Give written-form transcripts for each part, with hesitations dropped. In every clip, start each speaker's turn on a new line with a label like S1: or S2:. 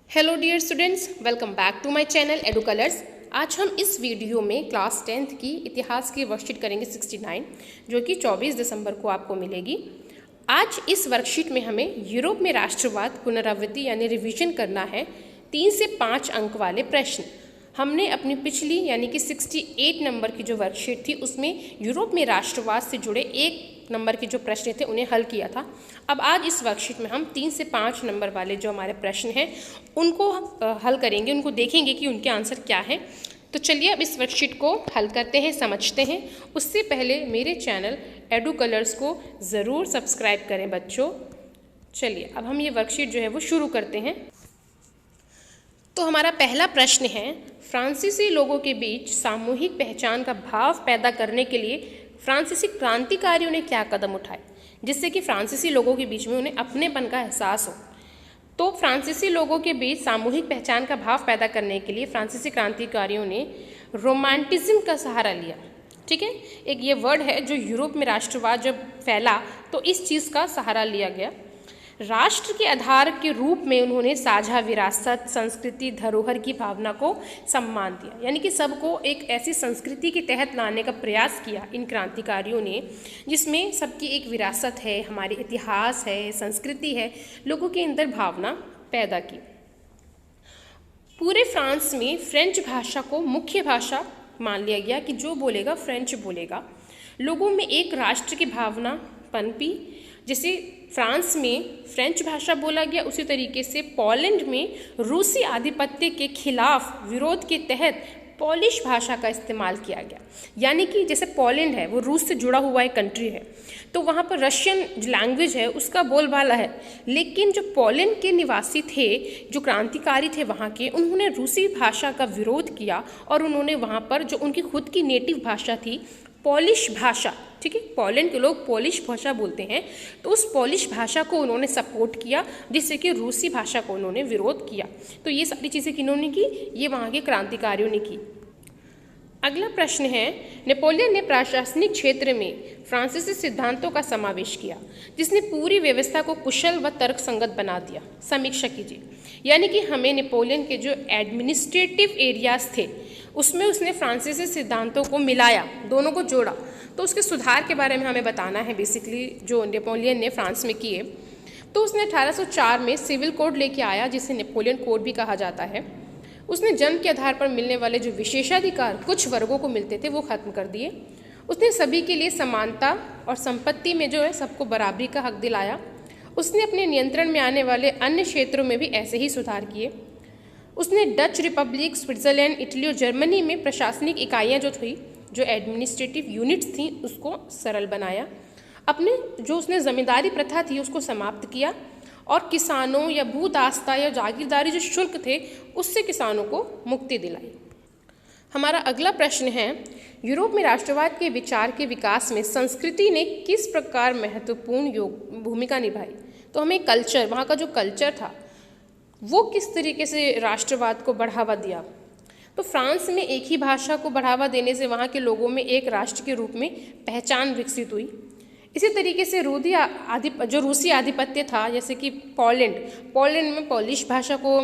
S1: Hello dear students, welcome back to my channel Edu Colours. आज हम इस video में क्लास 10th की इतिहास की वर्कशीट करेंगे 69, जो कि 24 दिसंबर को आपको मिलेगी। आज इस वर्कशीट में हमें यूरोप में राष्ट्रवाद पुनरावृत्ति यानी रिवीजन करना है। 3 से 5 अंक वाले प्रश्न हमने अपनी पिछली यानी कि 68 नंबर की जो वर्कशीट थी उसमें यूरोप में राष्ट्रवाद से जुड़े 1 नंबर के जो प्रश्न थे उन्हें हल किया था। अब आज इस वर्कशीट में हम 3 से 5 नंबर वाले जो हमारे प्रश्न हैं उनको हल करेंगे, उनको देखेंगे कि उनके आंसर क्या है। तो चलिए अब इस वर्कशीट को हल करते हैं, समझते हैं। उससे पहले मेरे चैनल एडू कलर्स को ज़रूर सब्सक्राइब करें बच्चों। चलिए अब हम ये वर्कशीट जो है वो शुरू करते हैं। तो हमारा पहला प्रश्न है, फ्रांसीसी लोगों के बीच सामूहिक पहचान का भाव पैदा करने के लिए फ्रांसीसी क्रांतिकारियों ने क्या कदम उठाए जिससे कि फ्रांसीसी लोगों के बीच में उन्हें अपनेपन का एहसास हो। तो फ्रांसीसी लोगों के बीच सामूहिक पहचान का भाव पैदा करने के लिए फ्रांसीसी क्रांतिकारियों ने रोमांटिज्म का सहारा लिया। ठीक है, एक ये वर्ड है जो यूरोप में राष्ट्रवाद जब फैला तो इस चीज़ का सहारा लिया गया। राष्ट्र के आधार के रूप में उन्होंने साझा विरासत, संस्कृति, धरोहर की भावना को सम्मान दिया, यानी कि सबको एक ऐसी संस्कृति के तहत लाने का प्रयास किया इन क्रांतिकारियों ने जिसमें सबकी एक विरासत है, हमारे इतिहास है, संस्कृति है, लोगों के अंदर भावना पैदा की। पूरे फ्रांस में फ्रेंच भाषा को मुख्य भाषा मान लिया गया कि जो बोलेगा फ्रेंच बोलेगा। लोगों में एक राष्ट्र की भावना पनपी। जैसे फ्रांस में फ्रेंच भाषा बोला गया, उसी तरीके से पोलैंड में रूसी आधिपत्य के खिलाफ विरोध के तहत पॉलिश भाषा का इस्तेमाल किया गया। यानी कि जैसे पोलैंड है वो रूस से जुड़ा हुआ एक कंट्री है, तो वहाँ पर रशियन जो लैंग्वेज है उसका बोलबाला है, लेकिन जो पोलैंड के निवासी थे, जो क्रांतिकारी थे वहाँ के, उन्होंने रूसी भाषा का विरोध किया और उन्होंने वहाँ पर जो उनकी खुद की नेटिव भाषा थी पॉलिश भाषा, ठीक है, पोलैंड के लोग पॉलिश भाषा बोलते हैं, तो उस पॉलिश भाषा को उन्होंने सपोर्ट किया जिससे कि रूसी भाषा को उन्होंने विरोध किया। तो ये सारी चीज़ें किन्होंने की, ये वहाँ के क्रांतिकारियों ने की। अगला प्रश्न है, नेपोलियन ने प्रशासनिक क्षेत्र में फ्रांसीसी सिद्धांतों का समावेश किया जिसने पूरी व्यवस्था को कुशल व तर्कसंगत बना दिया। समीक्षा कीजिए। यानी कि हमें नेपोलियन के जो एडमिनिस्ट्रेटिव एरियाज थे उसमें उसने फ्रांसीसी सिद्धांतों को मिलाया, दोनों को जोड़ा। तो उसके सुधार के बारे में हमें बताना है बेसिकली जो नेपोलियन ने फ्रांस में किए। तो उसने 1804 में सिविल कोड लेके आया जिसे नेपोलियन कोड भी कहा जाता है। उसने जन्म के आधार पर मिलने वाले जो विशेषाधिकार कुछ वर्गों को मिलते थे वो खत्म कर दिए। उसने सभी के लिए समानता और संपत्ति में जो है सबको बराबरी का हक दिलाया। उसने अपने नियंत्रण में आने वाले अन्य क्षेत्रों में भी ऐसे ही सुधार किए। उसने डच रिपब्लिक, स्विट्ज़रलैंड, इटली और जर्मनी में प्रशासनिक इकाइयाँ जो थी, जो एडमिनिस्ट्रेटिव यूनिट्स थी, उसको सरल बनाया। अपने जो उसने ज़मींदारी प्रथा थी उसको समाप्त किया और किसानों या भूदास्ता या जागीरदारी जो शुल्क थे उससे किसानों को मुक्ति दिलाई। हमारा अगला प्रश्न है, यूरोप में राष्ट्रवाद के विचार के विकास में संस्कृति ने किस प्रकार महत्वपूर्ण भूमिका निभाई। तो हमें कल्चर, वहाँ का जो कल्चर था वो किस तरीके से राष्ट्रवाद को बढ़ावा दिया। तो फ्रांस में एक ही भाषा को बढ़ावा देने से वहाँ के लोगों में एक राष्ट्र के रूप में पहचान विकसित हुई। इसी तरीके से जो रूसी आधिपत्य था, जैसे कि पोलैंड में पॉलिश भाषा को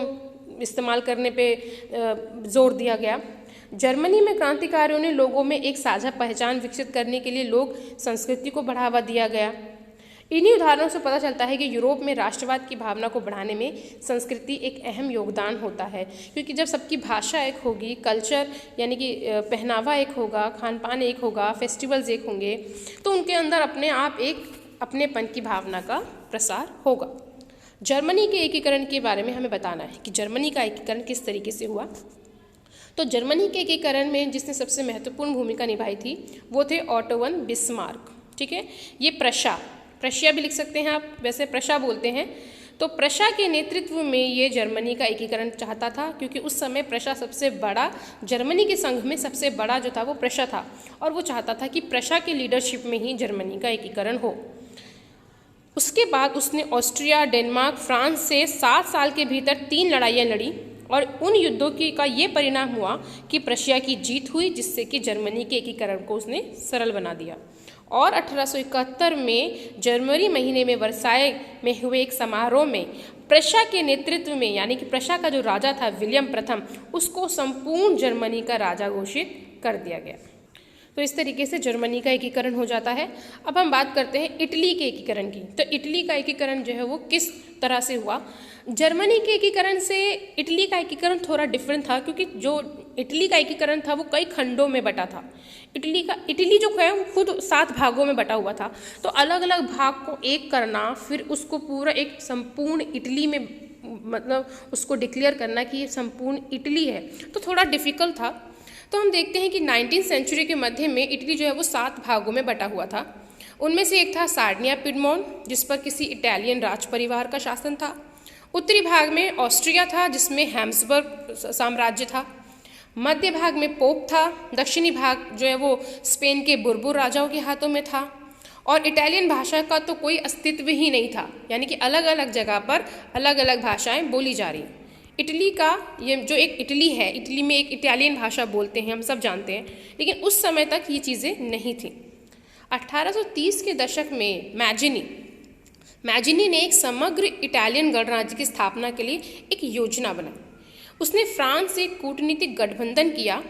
S1: इस्तेमाल करने पे जोर दिया गया। जर्मनी में क्रांतिकारियों ने लोगों में एक साझा पहचान विकसित करने के लिए लोक संस्कृति को बढ़ावा दिया गया। इन्हीं उदाहरणों से पता चलता है कि यूरोप में राष्ट्रवाद की भावना को बढ़ाने में संस्कृति एक अहम योगदान होता है, क्योंकि जब सबकी भाषा एक होगी, कल्चर यानी कि पहनावा एक होगा, खान पान एक होगा, फेस्टिवल्स एक होंगे, तो उनके अंदर अपने आप एक अपनेपन की भावना का प्रसार होगा। जर्मनी के एकीकरण के बारे में हमें बताना है कि जर्मनी का एकीकरण किस तरीके से हुआ। तो जर्मनी के एकीकरण में जिसने सबसे महत्वपूर्ण भूमिका निभाई थी वो थे ओटो वन बिस्मार्क। ठीक है, ये प्रशिया भी लिख सकते हैं आप, वैसे प्रशा बोलते हैं। तो प्रशा के नेतृत्व में ये जर्मनी का एकीकरण चाहता था, क्योंकि उस समय प्रशा सबसे बड़ा, जर्मनी के संघ में सबसे बड़ा जो था वो प्रशा था, और वो चाहता था कि प्रशा के लीडरशिप में ही जर्मनी का एकीकरण हो। उसके बाद उसने ऑस्ट्रिया, डेनमार्क, फ्रांस से 7 साल के भीतर 3 लड़ाइयाँ लड़ी और उन युद्धों का ये परिणाम हुआ कि प्रशिया की जीत हुई, जिससे कि जर्मनी के एकीकरण को उसने सरल बना दिया। और 1871 में जनवरी महीने में वर्साय में हुए एक समारोह में प्रशा के नेतृत्व में, यानी कि प्रशा का जो राजा था विलियम प्रथम, उसको संपूर्ण जर्मनी का राजा घोषित कर दिया गया। तो इस तरीके से जर्मनी का एकीकरण हो जाता है। अब हम बात करते हैं इटली के एकीकरण की। तो इटली का एकीकरण जो है वो किस तरह से हुआ। जर्मनी के एकीकरण से इटली का एकीकरण थोड़ा डिफरेंट था, क्योंकि जो इटली का एकीकरण था वो कई खंडों में बटा था। इटली जो है वो खुद 7 भागों में बटा हुआ था। तो अलग अलग भाग को एक करना, फिर उसको पूरा एक संपूर्ण इटली में मतलब उसको डिक्लेयर करना कि ये संपूर्ण इटली है, तो थोड़ा डिफिकल्ट था। तो हम देखते हैं कि 19वीं सेंचुरी के मध्य में इटली जो है वो 7 भागों में बटा हुआ था। उनमें से एक था सार्डिनिया पिडमोन, जिस पर किसी इटालियन राज परिवार का शासन था। उत्तरी भाग में ऑस्ट्रिया था, जिसमें हैम्सबर्ग साम्राज्य था। मध्य भाग में पोप था। दक्षिणी भाग जो है वो स्पेन के बुरबुर राजाओं के हाथों में था। और इटालियन भाषा का तो कोई अस्तित्व ही नहीं था, यानी कि अलग अलग जगह पर अलग अलग भाषाएं बोली जा रही। इटली का ये जो एक इटली है, इटली में एक इटालियन भाषा बोलते हैं, हम सब जानते हैं, लेकिन उस समय तक ये चीज़ें नहीं थी। 1830 के दशक में मैजिनी ने एक समग्र इटालियन गणराज्य की स्थापना के लिए एक योजना बनाई। उसने फ्रांस से कूटनीतिक गठबंधन किया,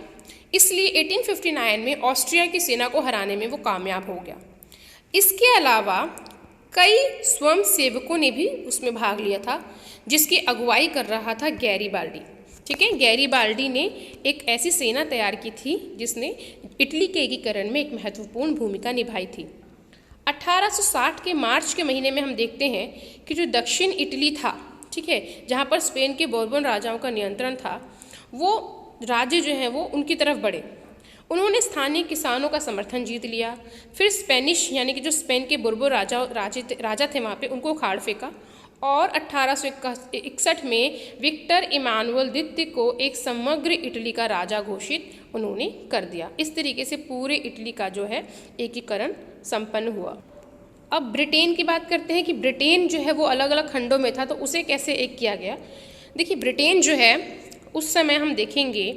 S1: इसलिए 1859 में ऑस्ट्रिया की सेना को हराने में वो कामयाब हो गया। इसके अलावा कई स्वयंसेवकों ने भी उसमें भाग लिया था, जिसकी अगुवाई कर रहा था गैरीबाल्डी। ठीक है, गैरीबाल्डी ने एक ऐसी सेना तैयार की थी जिसने इटली के एकीकरण में एक महत्वपूर्ण भूमिका निभाई थी। 1860 के मार्च के महीने में हम देखते हैं कि जो दक्षिण इटली था, ठीक है, जहाँ पर स्पेन के बोर्बन राजाओं का नियंत्रण था, वो राज्य जो है वो उनकी तरफ बढ़े। उन्होंने स्थानीय किसानों का समर्थन जीत लिया। फिर स्पेनिश यानी कि जो स्पेन के बुरबुर राजा थे वहाँ पे, उनको उखाड़ फेंका और 1861 में विक्टर इमानुएल द्वितीय को एक समग्र इटली का राजा घोषित उन्होंने कर दिया। इस तरीके से पूरे इटली का जो है एकीकरण संपन्न हुआ। अब ब्रिटेन की बात करते हैं कि ब्रिटेन जो है वो अलग अलग खंडों में था, तो उसे कैसे एक किया गया। देखिए, ब्रिटेन जो है उस समय हम देखेंगे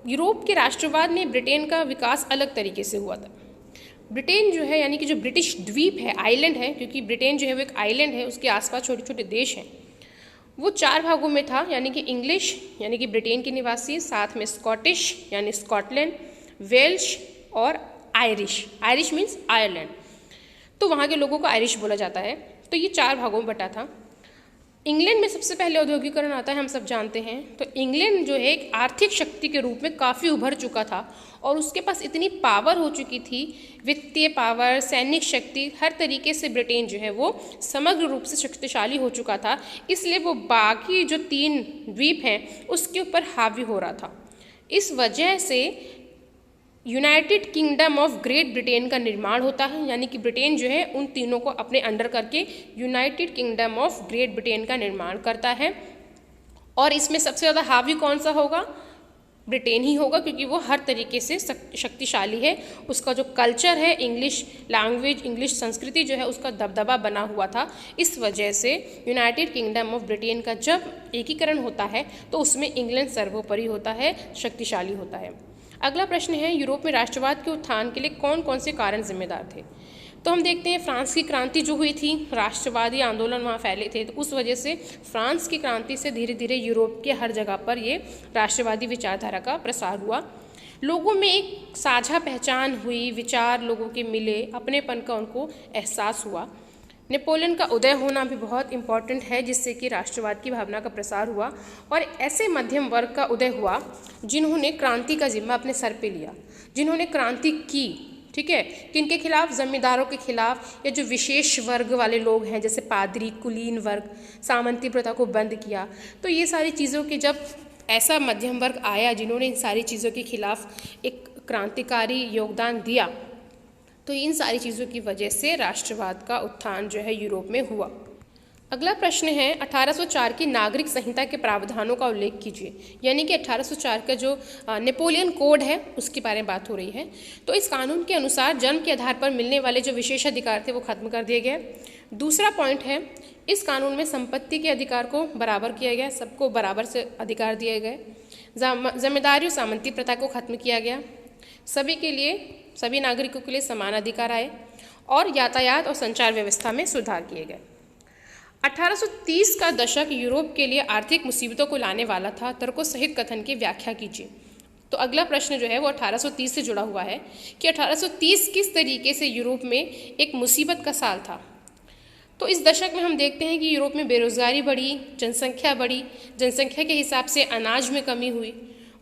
S1: यूरोप के राष्ट्रवाद ने ब्रिटेन का विकास अलग तरीके से हुआ था। ब्रिटेन जो है यानी कि जो ब्रिटिश द्वीप है, आइलैंड है, क्योंकि ब्रिटेन जो है वो एक आइलैंड है, उसके आसपास छोटे छोटे देश हैं, वो 4 भागों में था, यानी कि इंग्लिश यानी कि ब्रिटेन के निवासी, साथ में स्कॉटिश यानी स्कॉटलैंड, वेल्श और आयरिश मीन्स आयरलैंड, तो वहाँ के लोगों को आयरिश बोला जाता है। तो ये 4 भागों में बटा था। इंग्लैंड में सबसे पहले औद्योगिकरण आता है, हम सब जानते हैं। तो इंग्लैंड जो है एक आर्थिक शक्ति के रूप में काफ़ी उभर चुका था और उसके पास इतनी पावर हो चुकी थी, वित्तीय पावर, सैनिक शक्ति, हर तरीके से ब्रिटेन जो है वो समग्र रूप से शक्तिशाली हो चुका था। इसलिए वो बाकी जो 3 द्वीप हैं उसके ऊपर हावी हो रहा था। इस वजह से United kingdom of great Britain का निर्माण होता है, यानी कि ब्रिटेन जो है उन तीनों को अपने अंडर करके United kingdom of great Britain का निर्माण करता है। और इसमें सबसे ज़्यादा हावी कौन सा होगा? ब्रिटेन ही होगा, क्योंकि वो हर तरीके से शक्तिशाली है। उसका जो कल्चर है, इंग्लिश लैंग्वेज, इंग्लिश संस्कृति जो है उसका दबदबा बना हुआ था। इस वजह से यूनाइटेड किंगडम ऑफ ब्रिटेन का जब एकीकरण होता है तो उसमें इंग्लैंड सर्वोपरि होता है, शक्तिशाली होता है। अगला प्रश्न है, यूरोप में राष्ट्रवाद के उत्थान के लिए कौन कौन से कारण जिम्मेदार थे। तो हम देखते हैं फ्रांस की क्रांति जो हुई थी, राष्ट्रवादी आंदोलन वहाँ फैले थे, तो उस वजह से फ्रांस की क्रांति से धीरे धीरे यूरोप के हर जगह पर ये राष्ट्रवादी विचारधारा का प्रसार हुआ। लोगों में एक साझा पहचान हुई, विचार लोगों के मिले, अपनेपन का उनको एहसास हुआ। नेपोलियन का उदय होना भी बहुत इम्पॉर्टेंट है, जिससे कि राष्ट्रवाद की भावना का प्रसार हुआ और ऐसे मध्यम वर्ग का उदय हुआ जिन्होंने क्रांति का जिम्मा अपने सर पे लिया, जिन्होंने क्रांति की। ठीक है, किनके खिलाफ? जमींदारों के खिलाफ, या जो विशेष वर्ग वाले लोग हैं जैसे पादरी, कुलीन वर्ग, सामंती प्रथा को बंद किया। तो ये सारी चीज़ों के जब ऐसा मध्यम वर्ग आया जिन्होंने इन सारी चीज़ों के खिलाफ एक क्रांतिकारी योगदान दिया, तो इन सारी चीज़ों की वजह से राष्ट्रवाद का उत्थान जो है यूरोप में हुआ। अगला प्रश्न है, 1804 की नागरिक संहिता के प्रावधानों का उल्लेख कीजिए। यानी कि 1804 का जो नेपोलियन कोड है उसके बारे में बात हो रही है। तो इस कानून के अनुसार जन्म के आधार पर मिलने वाले जो विशेष अधिकार थे वो खत्म कर दिए गए। दूसरा पॉइंट है, इस कानून में संपत्ति के अधिकार को बराबर किया गया, सबको बराबर से अधिकार दिए गए। जमींदारी और सामंती प्रथा को खत्म किया गया। सभी के लिए, सभी नागरिकों के लिए समान अधिकार आए और यातायात और संचार व्यवस्था में सुधार किए गए। 1830 का दशक यूरोप के लिए आर्थिक मुसीबतों को लाने वाला था, तर्कों सहित कथन की व्याख्या कीजिए। तो अगला प्रश्न जो है वो 1830 से जुड़ा हुआ है कि 1830 किस तरीके से यूरोप में एक मुसीबत का साल था। तो इस दशक में हम देखते हैं कि यूरोप में बेरोजगारी बढ़ी, जनसंख्या बढ़ी, जनसंख्या के हिसाब से अनाज में कमी हुई,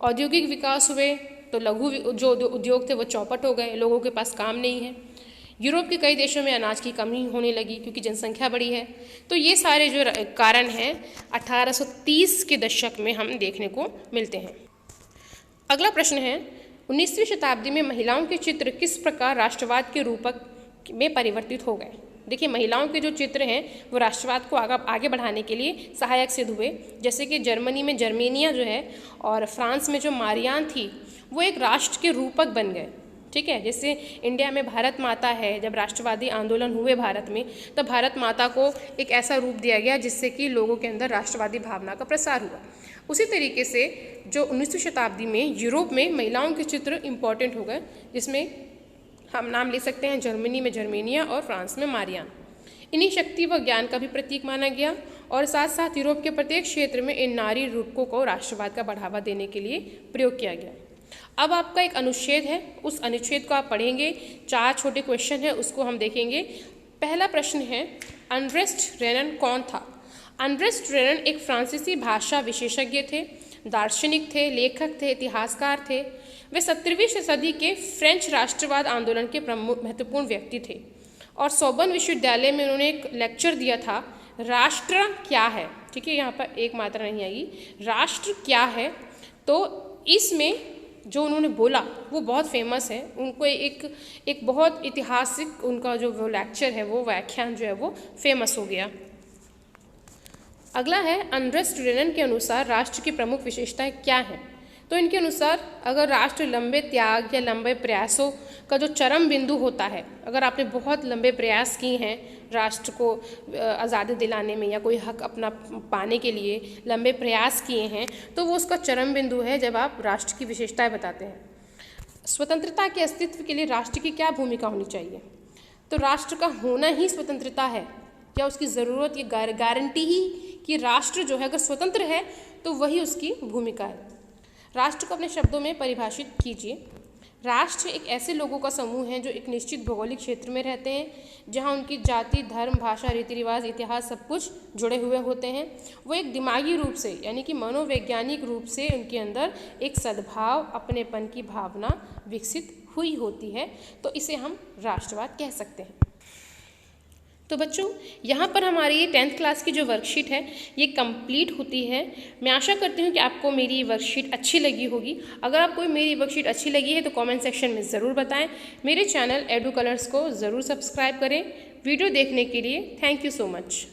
S1: औद्योगिक विकास हुए तो लघु जो उद्योग थे वो चौपट हो गए, लोगों के पास काम नहीं है। यूरोप के कई देशों में अनाज की कमी होने लगी क्योंकि जनसंख्या बढ़ी है। तो ये सारे जो कारण हैं 1830 के दशक में हम देखने को मिलते हैं। अगला प्रश्न है 19वीं शताब्दी में महिलाओं के चित्र किस प्रकार राष्ट्रवाद के रूपक में परिवर्तित हो गए। देखिए, महिलाओं के जो चित्र हैं वो राष्ट्रवाद को आगे बढ़ाने के लिए सहायक सिद्ध हुए। जैसे कि जर्मनी में जर्मेनिया जो है और फ्रांस में जो मारियान थी वो एक राष्ट्र के रूपक बन गए। ठीक है, जैसे इंडिया में भारत माता है, जब राष्ट्रवादी आंदोलन हुए भारत में तब भारत माता को एक ऐसा रूप दिया गया जिससे कि लोगों के अंदर राष्ट्रवादी भावना का प्रसार हुआ। उसी तरीके से जो 19वीं शताब्दी में यूरोप में महिलाओं के चित्र इम्पॉर्टेंट हो गए, जिसमें हम नाम ले सकते हैं जर्मनी में जर्मेनिया और फ्रांस में मारियान। इन्हीं शक्ति व ज्ञान का भी प्रतीक माना गया और साथ साथ यूरोप के प्रत्येक क्षेत्र में इन नारी रूपकों को राष्ट्रवाद का बढ़ावा देने के लिए प्रयोग किया गया। अब आपका एक अनुच्छेद है, उस अनुच्छेद को आप पढ़ेंगे। 4 छोटे क्वेश्चन है, उसको हम देखेंगे। पहला प्रश्न है अर्नेस्ट रेनन कौन था। अर्नेस्ट रेनन एक फ्रांसीसी भाषा विशेषज्ञ थे, दार्शनिक थे, लेखक थे, इतिहासकार थे। वे 17वीं सदी के फ्रेंच राष्ट्रवाद आंदोलन के प्रमुख महत्वपूर्ण व्यक्ति थे और सोर्बोन विश्वविद्यालय में उन्होंने एक लेक्चर दिया था, राष्ट्र क्या है। ठीक है, यहाँ पर एक मात्रा नहीं आएगी, राष्ट्र क्या है। तो इसमें जो उन्होंने बोला वो बहुत फेमस है। उनको एक बहुत ऐतिहासिक उनका जो वो लेक्चर है, वो व्याख्यान जो है वो फेमस हो गया। अगला है अर्नेस्ट रेनन के अनुसार राष्ट्र की प्रमुख विशेषताएं क्या हैं। तो इनके अनुसार अगर राष्ट्र लंबे त्याग या लंबे प्रयासों का जो चरम बिंदु होता है, अगर आपने बहुत लंबे प्रयास किए हैं राष्ट्र को आज़ादी दिलाने में या कोई हक अपना पाने के लिए लंबे प्रयास किए हैं, तो वो उसका चरम बिंदु है जब आप राष्ट्र की विशेषताएं बताते हैं। स्वतंत्रता के अस्तित्व के लिए राष्ट्र की क्या भूमिका होनी चाहिए। तो राष्ट्र का होना ही स्वतंत्रता है, क्या उसकी ज़रूरत, ये गारंटी ही कि राष्ट्र जो है अगर स्वतंत्र है तो वही उसकी भूमिका है। राष्ट्र को अपने शब्दों में परिभाषित कीजिए। राष्ट्र एक ऐसे लोगों का समूह है जो एक निश्चित भौगोलिक क्षेत्र में रहते हैं, जहां उनकी जाति, धर्म, भाषा, रीति रिवाज, इतिहास सब कुछ जुड़े हुए होते हैं। वो एक दिमागी रूप से यानी कि मनोवैज्ञानिक रूप से उनके अंदर एक सद्भाव, अपनेपन की भावना विकसित हुई होती है, तो इसे हम राष्ट्रवाद कह सकते हैं। तो बच्चों, यहाँ पर हमारी ये 10th क्लास की जो वर्कशीट है ये कंप्लीट होती है। मैं आशा करती हूँ कि आपको मेरी वर्कशीट अच्छी लगी होगी। अगर आपको मेरी वर्कशीट अच्छी लगी है तो कमेंट सेक्शन में ज़रूर बताएं। मेरे चैनल एडू कलर्स को ज़रूर सब्सक्राइब करें। वीडियो देखने के लिए थैंक यू सो मच।